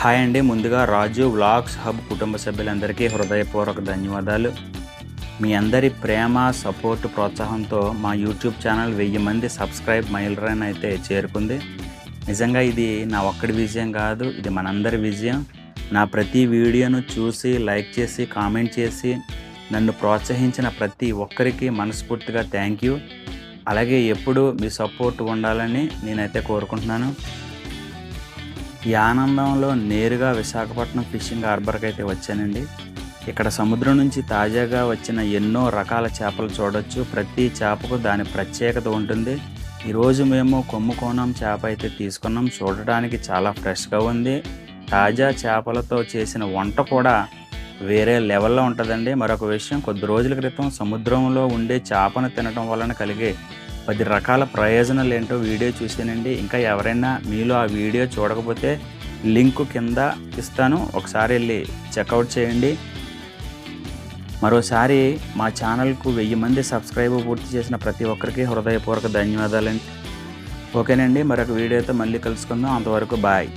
Hi అండి. ముందుగా రాజు vlogs hub కుటుంబ సభ్యులందరికీ హృదయపూర్వక ధన్యవాదాలు. మీ అందరి ప్రేమ, సపోర్ట్, ప్రోత్సాహంతో మా యూట్యూబ్ ఛానల్ 1000 మంది సబ్స్క్రైబ్ మైలురాయిని అయితే చేరుకుంది. నిజంగా ఇది నా ఒక్కడి విజయం కాదు, ఇది మనందరి విజయం. నా ప్రతి వీడియోను చూసి, లైక్ చేసి, కామెంట్ చేసి నన్ను ప్రోత్సహించిన ప్రతి ఒక్కరికి మనస్ఫూర్తిగా థ్యాంక్ యూ. అలాగే ఎప్పుడూ మీ సపోర్ట్ ఉండాలని నేనైతే కోరుకుంటున్నాను. ఈ ఆనందంలో నేరుగా విశాఖపట్నం ఫిషింగ్ హార్బర్కి అయితే వచ్చానండి. ఇక్కడ సముద్రం నుంచి తాజాగా వచ్చిన ఎన్నో రకాల చేపలు చూడొచ్చు. ప్రతి చేపకు దాని ప్రత్యేకత ఉంటుంది. ఈరోజు మేము కొమ్ముకోణం చేప అయితే తీసుకున్నాం. చూడటానికి చాలా ఫ్రెష్గా ఉంది. తాజా చేపలతో చేసిన వంట కూడా వేరే లెవెల్లో ఉంటుందండి. మరొక విషయం, కొద్ది రోజుల క్రితం సముద్రంలో ఉండే చేపను తినడం వలన కలిగే 10 రకాల ప్రయోజనాలు ఏంటో వీడియో చూసానండి. ఇంకా ఎవరైనా మీలో ఆ వీడియో చూడకపోతే లింక్ కింద ఇస్తాను, ఒకసారి వెళ్ళి చెక్అవుట్ చేయండి. మరోసారి మా ఛానల్కు 1000 మంది సబ్స్క్రైబ్ పూర్తి చేసిన ప్రతి ఒక్కరికి హృదయపూర్వక ధన్యవాదాలండి. ఓకేనండి, మరొక వీడియోతో మళ్ళీ కలుసుకుందాం. అంతవరకు బాయ్.